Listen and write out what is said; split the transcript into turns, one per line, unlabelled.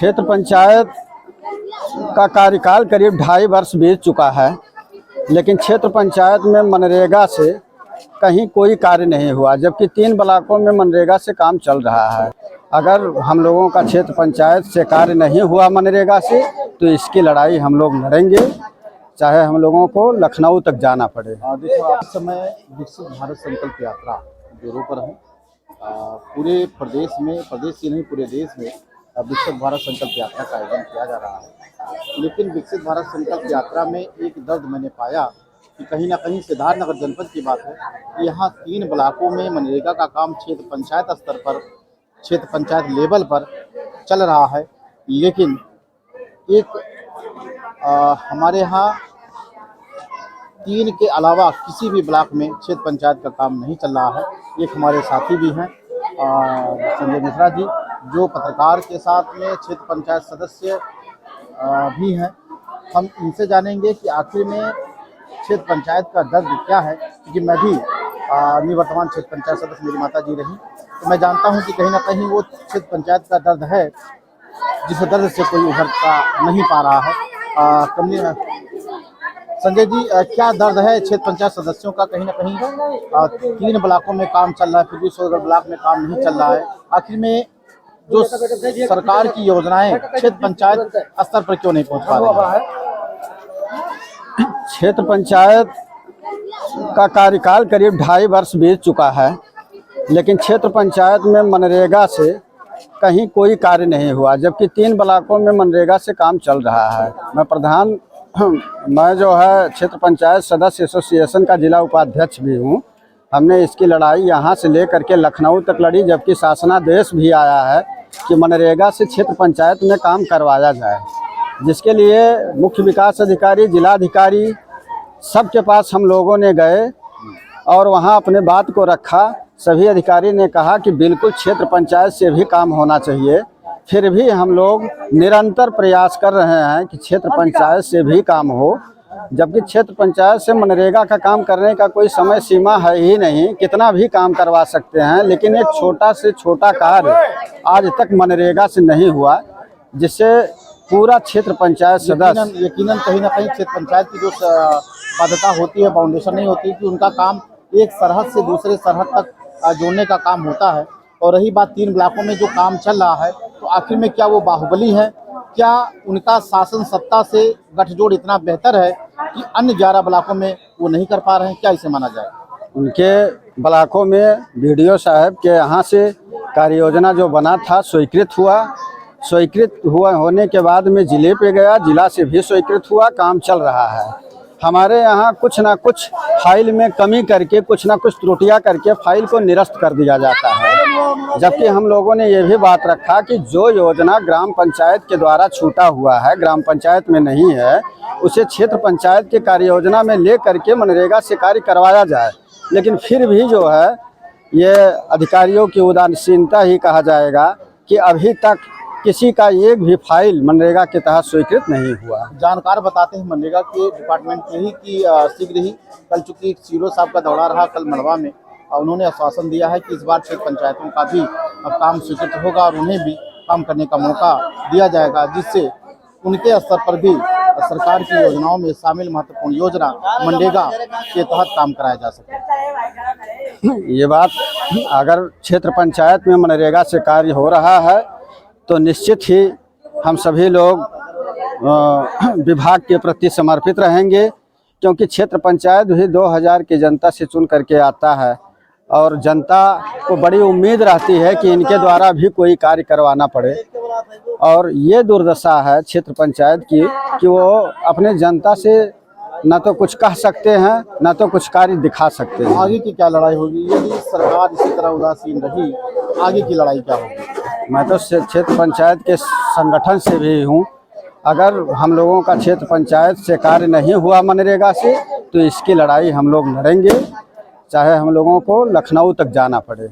क्षेत्र पंचायत का कार्यकाल करीब 2.5 वर्ष बीत चुका है, लेकिन क्षेत्र पंचायत में मनरेगा से कहीं कोई कार्य नहीं हुआ, जबकि 3 ब्लॉकों में मनरेगा से काम चल रहा है। अगर हम लोगों का क्षेत्र पंचायत से कार्य नहीं हुआ मनरेगा से, तो इसकी लड़ाई हम लोग लड़ेंगे, चाहे हम लोगों को लखनऊ तक जाना पड़े।
देखो, इस समय विकसित भारत संकल्प यात्रा जोरों पर है। पूरे प्रदेश में, प्रदेश ही नहीं पूरे देश में विकसित भारत संकल्प यात्रा का आयोजन किया जा रहा है। लेकिन विकसित भारत संकल्प यात्रा में एक दर्द मैंने पाया कि कहीं ना कहीं सिद्धार्थनगर जनपद की बात है, यहाँ 3 ब्लॉकों में मनरेगा का काम क्षेत्र पंचायत स्तर पर, क्षेत्र पंचायत लेवल पर चल रहा है। लेकिन एक हमारे यहाँ 3 के अलावा किसी भी ब्लॉक में क्षेत्र पंचायत का काम नहीं चल रहा है। एक हमारे साथी भी हैं संजय मिश्रा जी, जो पत्रकार के साथ में क्षेत्र पंचायत सदस्य भी हैं। हम इनसे जानेंगे कि आखिर में क्षेत्र पंचायत का दर्द क्या है, क्योंकि मैं भी निवर्तमान क्षेत्र पंचायत सदस्य मेरी माता जी रही, तो मैं जानता हूं कि कहीं ना कहीं वो क्षेत्र पंचायत का दर्द है जिस दर्द से कोई उभरता नहीं पा रहा है। संजय जी, क्या दर्द है क्षेत्र पंचायत सदस्यों का? कहीं ना कहीं 3 ब्लॉकों में काम चल रहा है, फिर भी 16 ब्लॉक में काम नहीं चल रहा है। आखिर में जो सरकार की योजनाएं क्षेत्र पंचायत स्तर पर क्यों नहीं पहुंच पा रही है?
क्षेत्र पंचायत का कार्यकाल करीब 2.5 वर्ष बीत चुका है, लेकिन क्षेत्र पंचायत में मनरेगा से कहीं कोई कार्य नहीं हुआ, जबकि 3 ब्लॉकों में मनरेगा से काम चल रहा है। मैं जो है क्षेत्र पंचायत सदस्य एसोसिएशन का जिला उपाध्यक्ष भी हूँ। हमने इसकी लड़ाई यहाँ से लेकर के लखनऊ तक लड़ी, जबकि शासनादेश भी आया है कि मनरेगा से क्षेत्र पंचायत में काम करवाया जाए, जिसके लिए मुख्य विकास अधिकारी, जिलाधिकारी सबके पास हम लोगों ने गए और वहाँ अपने बात को रखा। सभी अधिकारी ने कहा कि बिल्कुल क्षेत्र पंचायत से भी काम होना चाहिए। फिर भी हम लोग निरंतर प्रयास कर रहे हैं कि क्षेत्र पंचायत से भी काम हो, जबकि क्षेत्र पंचायत से मनरेगा का काम करने का कोई समय सीमा है ही नहीं, कितना भी काम करवा सकते हैं। लेकिन एक छोटा से छोटा कार्य आज तक मनरेगा से नहीं हुआ, जिससे पूरा क्षेत्र पंचायत सदस्य
यकीनन कहीं ना कहीं क्षेत्र पंचायत की जो बाध्यता होती है, फाउंडेशन नहीं होती कि उनका काम एक सरहद से दूसरे सरहद तक जोड़ने का काम होता है। और रही बात 3 ब्लॉकों में जो काम चल रहा है, तो आखिर में क्या वो बाहुबली है? क्या उनका शासन सत्ता से गठजोड़ इतना बेहतर है कि अन्य 11 ब्लॉकों में वो नहीं कर पा रहे हैं? क्या इसे माना जाए?
उनके ब्लॉकों में बीडीओ साहब के यहाँ से कार्य योजना जो बना था स्वीकृत हुआ होने के बाद में जिले पे गया, जिला से भी स्वीकृत हुआ, काम चल रहा है। हमारे यहाँ कुछ ना कुछ फाइल में कमी करके, कुछ ना कुछ त्रुटियां करके फाइल को निरस्त कर दिया जाता है, जबकि हम लोगों ने ये भी बात रखा कि जो योजना ग्राम पंचायत के द्वारा छूटा हुआ है, ग्राम पंचायत में नहीं है, उसे क्षेत्र पंचायत के कार्य योजना में ले करके मनरेगा से कार्य करवाया जाए। लेकिन फिर भी जो है ये अधिकारियों की उदासीनता ही कहा जाएगा कि अभी तक किसी का एक भी फाइल मनरेगा के तहत स्वीकृत नहीं हुआ।
जानकार बताते हैं मनरेगा के डिपार्टमेंट में ही कि शीघ्र ही, कल चूँकि सीओ साहब का दौरा रहा कल मड़वा में, उन्होंने आश्वासन दिया है कि इस बार क्षेत्र पंचायतों का भी अब काम स्वीकृत होगा और उन्हें भी काम करने का मौका दिया जाएगा, जिससे उनके स्तर पर भी सरकार की योजनाओं में शामिल महत्वपूर्ण योजना मनरेगा के तहत काम कराया जा सके।
ये बात, अगर क्षेत्र पंचायत में मनरेगा से कार्य हो रहा है तो निश्चित ही हम सभी लोग विभाग के प्रति समर्पित रहेंगे, क्योंकि क्षेत्र पंचायत भी 2000 की जनता से चुन करके आता है और जनता को बड़ी उम्मीद रहती है कि इनके द्वारा भी कोई कार्य करवाना पड़े। और ये दुर्दशा है क्षेत्र पंचायत की कि वो अपने जनता से न तो कुछ कह सकते हैं, न तो कुछ कार्य दिखा सकते हैं।
आगे की क्या लड़ाई होगी यदि सरकार इसी तरह उदासीन रही? आगे की लड़ाई क्या होगी?
मैं तो क्षेत्र पंचायत के संगठन से भी हूँ। अगर हम लोगों का क्षेत्र पंचायत से कार्य नहीं हुआ मनरेगा से, तो इसकी लड़ाई हम लोग लड़ेंगे, चाहे हम लोगों को लखनऊ तक जाना पड़े।